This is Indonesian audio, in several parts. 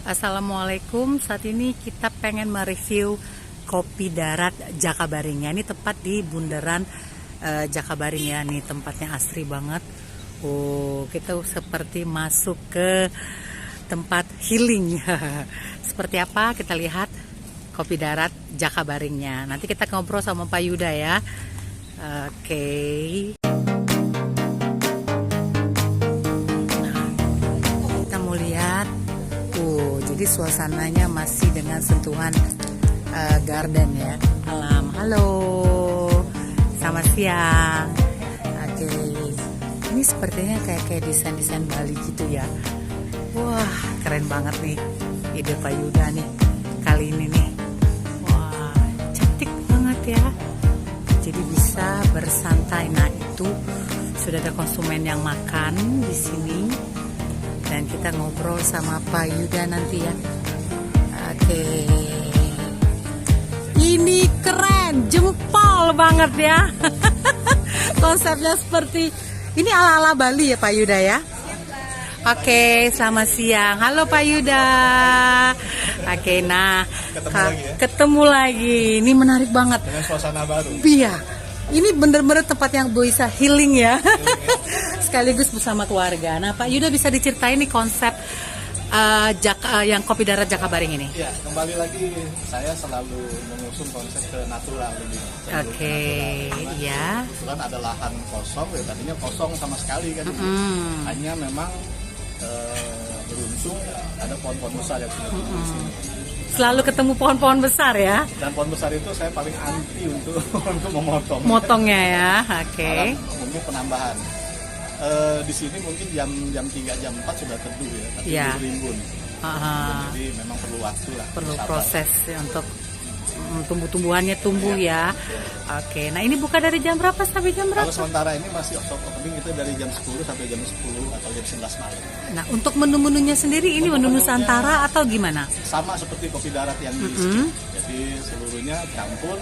Assalamualaikum, saat ini kita pengen mereview kopi darat Jakabaring ya. Ini tepat di bundaran Jakabaring ya. Ini tempatnya asri banget. Oh, kita seperti masuk ke tempat healing. Seperti apa? Kita lihat kopi darat Jakabaringnya. Nanti kita ngobrol sama Pak Yuda ya. Oke. Jadi suasananya masih dengan sentuhan garden ya. Halo, selamat siang. Oke, ini sepertinya kayak desain Bali gitu ya. Wah, keren banget nih ide Pak Yuda nih kali ini nih. Wah, cantik banget ya. Jadi bisa bersantai. Nah, itu sudah ada konsumen yang makan di sini. Dan kita ngobrol sama Pak Yuda nanti ya. Oke. Ini keren, jempol banget ya. Konsepnya seperti ini ala-ala Bali ya Pak Yuda ya. Oke, selamat siang. Halo Pak Yuda. Oke, nah ketemu lagi. Ini menarik banget. Dengan suasana baru. Iya. Ini bener-bener tempat yang bisa healing ya. Sekaligus bersama keluarga. Nah, Pak Yuda bisa diceritain nih konsep yang kopi darat Jakabaring ini? Ya, kembali lagi saya selalu mengusung konsep ke natural lebih. Oke, ya. Kebetulan ada lahan kosong, ya tadinya kosong sama sekali kan. Hanya memang beruntung ada pohon-pohon besar yang punya di sini. Selalu ketemu pohon-pohon besar ya? Dan pohon besar itu saya paling anti untuk memotong. Motongnya ya, oke. Mungkin penambahan. Di sini mungkin jam 3, jam 4 sudah teduh ya, tapi rimbun. Jadi memang perlu waktu lah. Perlu proses ya, untuk tumbuh-tumbuhannya tumbuh ya. Oke, nah ini buka dari jam berapa sampai jam berapa? Kalau sementara ini masih opening itu dari jam 10 sampai jam 10 atau jam 11 malam. Nah, untuk menu-menunya sendiri ini menu Nusantara atau gimana? Sama seperti kopi darat yang di sini. Jadi seluruhnya campur,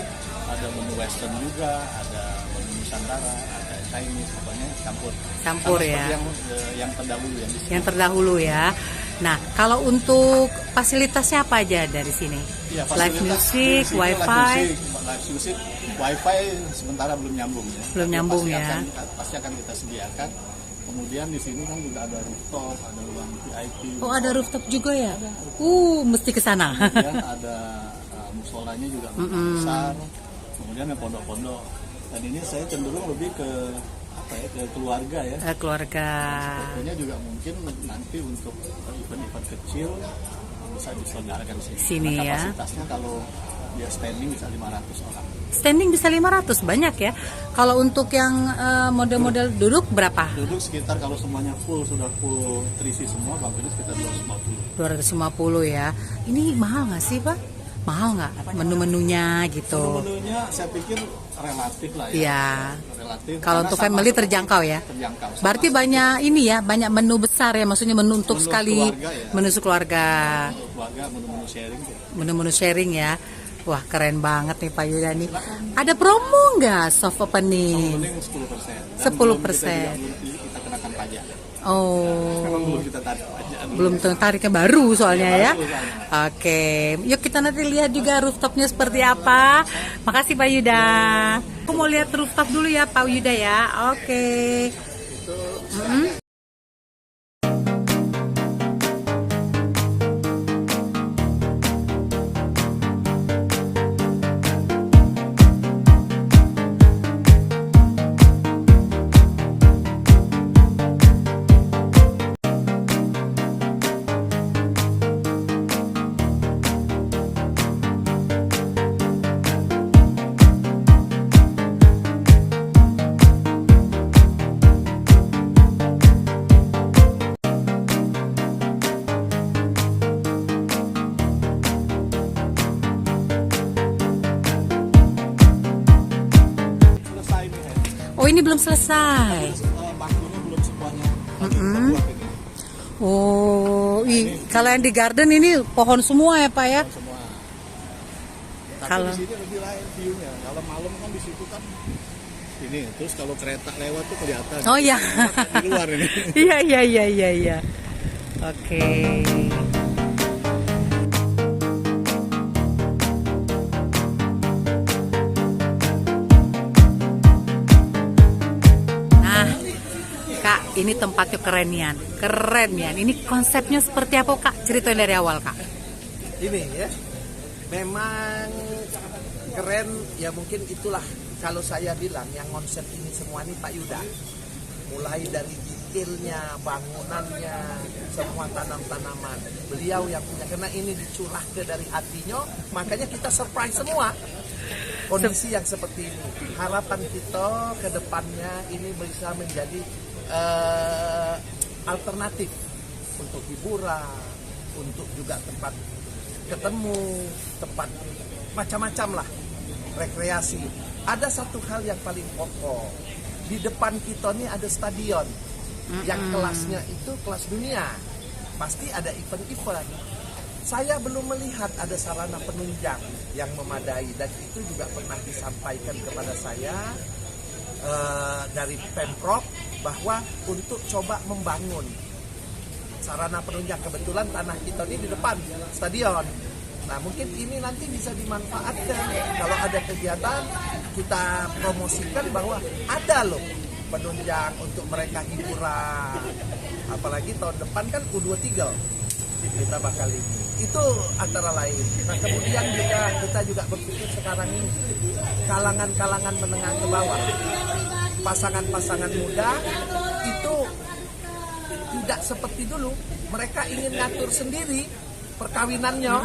ada menu western juga, ada menu Nusantara, ada Chinese, pokoknya campur. Campur sama ya. Yang terdahulu yang di sini. Yang terdahulu ya. Nah, kalau untuk fasilitasnya apa aja dari sini? Ya, live music, wifi. Live music, wifi sementara belum nyambung ya. Belum nyambung ya. Pasti akan kita sediakan. Kemudian di sini kan juga ada rooftop, ada ruang VIP. Oh, ada rooftop juga ya? Mesti ke sana. Kemudian ada musolanya juga besar. Kemudian ada pondok-pondok. Dan ini saya cenderung lebih ke ke keluarga ya. Keluarga. Tentunya juga mungkin nanti untuk event-event kecil bisa diselenggarakan di sini. Nah, ya. Kapasitasnya kalau dia standing bisa 500 orang. Standing bisa 500, banyak ya. Kalau untuk yang model-model duduk berapa? Duduk sekitar kalau semuanya sudah full terisi semua, bangkunya sekitar 250. 250 ya. Ini mahal nggak sih Pak? Mahal nggak menu-menunya gitu? Menu-menunya saya pikir relatif lah ya. Iya. Relatif. Kalau untuk family terjangkau ya. Terjangkau. Berarti banyak ini ya, banyak menu besar ya, maksudnya menu untuk Menu sekali keluarga ya. menu sekeluarga. Untuk keluarga menu-menu sharing. Menu-menu sharing ya. Wah, keren banget nih Pak Yuda nih. Ada promo nggak soft opening? 10%. 10%. Kita kenakan pajak. Oh. Memang belum kita tarik pajak. Belum tariknya baru soalnya ya. Oke, yuk kita nanti lihat juga rooftopnya seperti apa. Makasih Pak Yuda. Aku mau lihat rooftop dulu ya Pak Yuda ya. Oke. Oh, ini belum selesai. Bangkunya belum semuanya. Oh, kalau yang di garden ini pohon semua ya Pak ya? Semua. Tapi Kalau di sini lebih lain view-nya. Kalau malam kan di situ kan ini, terus kalau kereta lewat tuh kelihatan. Oh iya. Di luar ini. Iya. Oke. ini tempatnya keren Yan. Keren Yan. Ini konsepnya seperti apa Kak? Ceritain dari awal Kak. Ini ya, memang keren ya, mungkin itulah kalau saya bilang yang konsep ini semua ini Pak Yuda. Mulai dari detailnya, bangunannya, semua tanam-tanaman. Beliau yang punya, karena ini dicurahkan dari hatinya, makanya kita surprise semua. Kondisi yang seperti ini, harapan kita ke depannya ini bisa menjadi alternatif untuk hiburan, untuk juga tempat ketemu, tempat macam-macam lah, rekreasi. Ada satu hal yang paling pokok, di depan kita nih ada stadion yang kelasnya itu kelas dunia, pasti ada event-event. Saya belum melihat ada sarana penunjang yang memadai, dan itu juga pernah disampaikan kepada saya dari Pemprov bahwa untuk coba membangun sarana penunjang. Kebetulan tanah kita ini di depan stadion. Nah, mungkin ini nanti bisa dimanfaatkan. Kalau ada kegiatan, kita promosikan bahwa ada loh penunjang untuk mereka hiburan. Apalagi tahun depan kan U23 kita bakal ini. Itu antara lain. Nah, kemudian juga kita juga berpikir sekarang ini kalangan-kalangan menengah ke bawah, pasangan-pasangan muda itu tidak seperti dulu. Mereka ingin ngatur sendiri perkawinannya,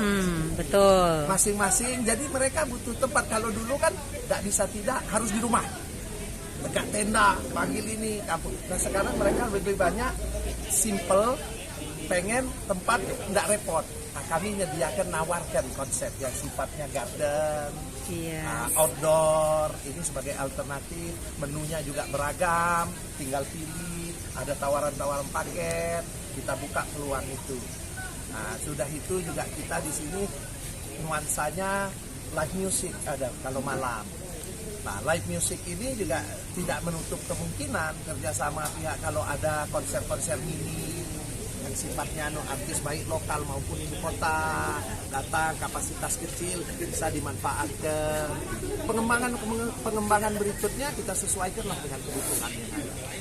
Betul. masing-masing. Jadi mereka butuh tempat. Kalau dulu kan nggak bisa, tidak harus di rumah, dekat tenda, panggil ini kampung. Nah, sekarang mereka lebih banyak simple, pengen tempat nggak repot. Nah, kami menyediakan, nawarkan konsep yang sifatnya garden, outdoor, ini sebagai alternatif. Menunya juga beragam, tinggal pilih. Ada tawaran-tawaran paket, kita buka peluang itu. Nah, sudah itu juga kita di sini nuansanya live music ada kalau malam. Nah, live music ini juga tidak menutup kemungkinan kerjasama pihak kalau ada konser-konser mini yang sifatnya artis baik lokal maupun ibu kota datang, kapasitas kecil bisa dimanfaatkan. Pengembangan berikutnya kita sesuaikanlah dengan kebutuhan yang ada.